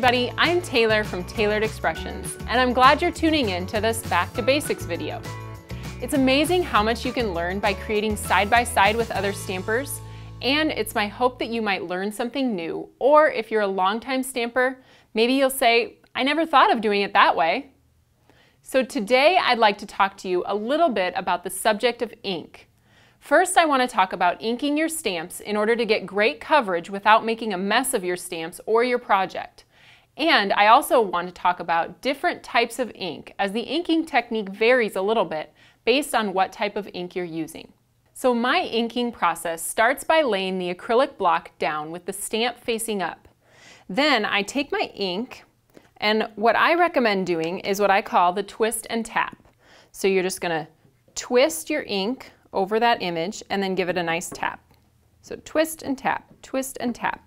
everybody, I'm Taylor from Tailored Expressions, and I'm glad you're tuning in to this Back to Basics video. It's amazing how much you can learn by creating side-by-side with other stampers, and it's my hope that you might learn something new, or if you're a longtime stamper, maybe you'll say, I never thought of doing it that way. So today I'd like to talk to you a little bit about the subject of ink. First, I want to talk about inking your stamps in order to get great coverage without making a mess of your stamps or your project. And I also want to talk about different types of ink, as the inking technique varies a little bit based on what type of ink you're using. So my inking process starts by laying the acrylic block down with the stamp facing up. Then I take my ink, and what I recommend doing is what I call the twist and tap. So you're just going to twist your ink over that image and then give it a nice tap. So twist and tap, twist and tap.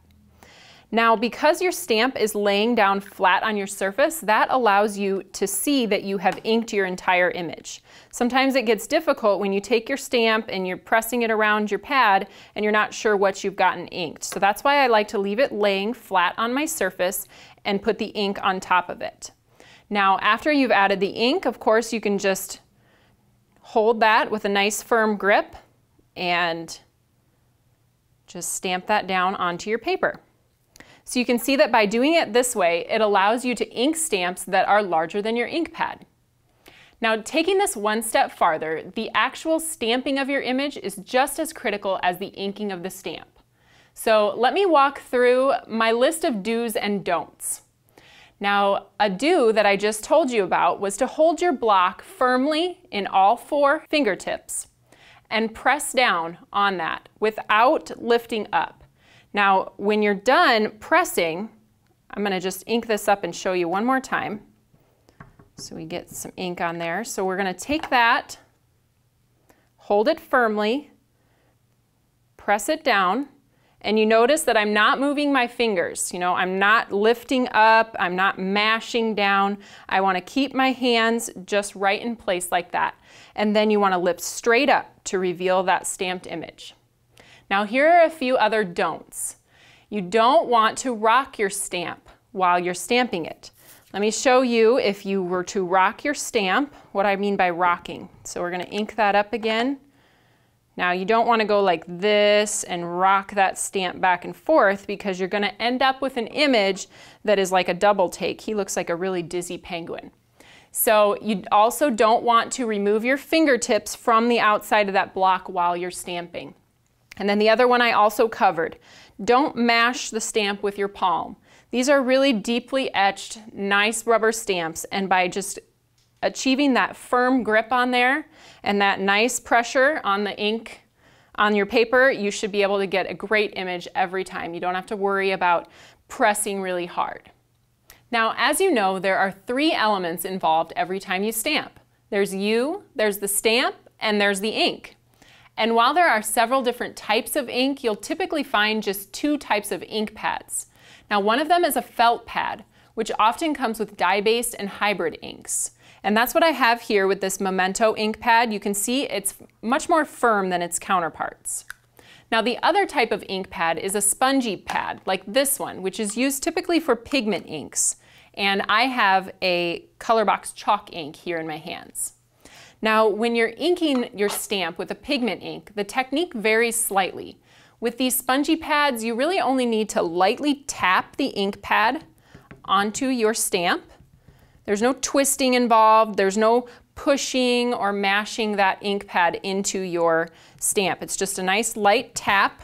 Now, because your stamp is laying down flat on your surface, that allows you to see that you have inked your entire image. Sometimes it gets difficult when you take your stamp and you're pressing it around your pad and you're not sure what you've gotten inked. So that's why I like to leave it laying flat on my surface and put the ink on top of it. Now, after you've added the ink, of course, you can just hold that with a nice firm grip and just stamp that down onto your paper. So you can see that by doing it this way, it allows you to ink stamps that are larger than your ink pad. Now, taking this one step farther, the actual stamping of your image is just as critical as the inking of the stamp. So let me walk through my list of do's and don'ts. Now, a do that I just told you about was to hold your block firmly in all 4 fingertips and press down on that without lifting up. Now, when you're done pressing, I'm going to just ink this up and show you one more time so we get some ink on there. So we're going to take that, hold it firmly, press it down, and you notice that I'm not moving my fingers. I'm not lifting up, I'm not mashing down. I want to keep my hands just right in place like that. And then you want to lift straight up to reveal that stamped image. Now, here are a few other don'ts. You don't want to rock your stamp while you're stamping it. Let me show you, if you were to rock your stamp, what I mean by rocking. So we're going to ink that up again. Now, you don't want to go like this and rock that stamp back and forth, because you're going to end up with an image that is like a double take. He looks like a really dizzy penguin. So you also don't want to remove your fingertips from the outside of that block while you're stamping. And then the other one I also covered. Don't mash the stamp with your palm. These are really deeply etched, nice rubber stamps, and by just achieving that firm grip on there and that nice pressure on the ink on your paper, you should be able to get a great image every time. You don't have to worry about pressing really hard. Now, as you know, there are 3 elements involved every time you stamp. There's you, there's the stamp, and there's the ink. And while there are several different types of ink, you'll typically find just 2 types of ink pads. Now, one of them is a felt pad, which often comes with dye-based and hybrid inks. And that's what I have here with this Memento ink pad. You can see it's much more firm than its counterparts. Now, the other type of ink pad is a spongy pad, like this one, which is used typically for pigment inks. And I have a Colorbox chalk ink here in my hands. Now, when you're inking your stamp with a pigment ink, the technique varies slightly. With these spongy pads, you really only need to lightly tap the ink pad onto your stamp. There's no twisting involved, there's no pushing or mashing that ink pad into your stamp. It's just a nice light tap,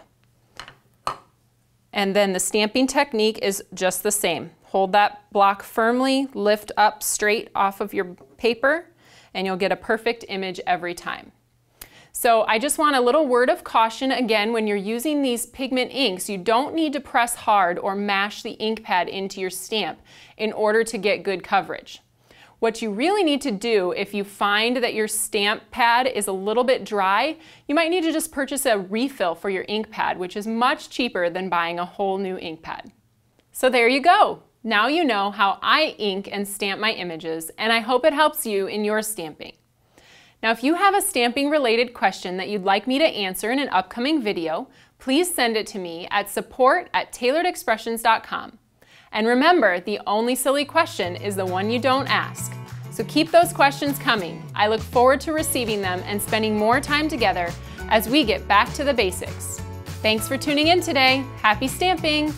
and then the stamping technique is just the same. Hold that block firmly, lift up straight off of your paper, and you'll get a perfect image every time. So I just want a little word of caution again, when you're using these pigment inks, you don't need to press hard or mash the ink pad into your stamp in order to get good coverage. What you really need to do, if you find that your stamp pad is a little bit dry, you might need to just purchase a refill for your ink pad, which is much cheaper than buying a whole new ink pad. So there you go. Now you know how I ink and stamp my images, and I hope it helps you in your stamping. Now, if you have a stamping related question that you'd like me to answer in an upcoming video, please send it to me at support@tailoredexpressions.com. And remember, the only silly question is the one you don't ask. So keep those questions coming. I look forward to receiving them and spending more time together as we get back to the basics. Thanks for tuning in today. Happy stamping!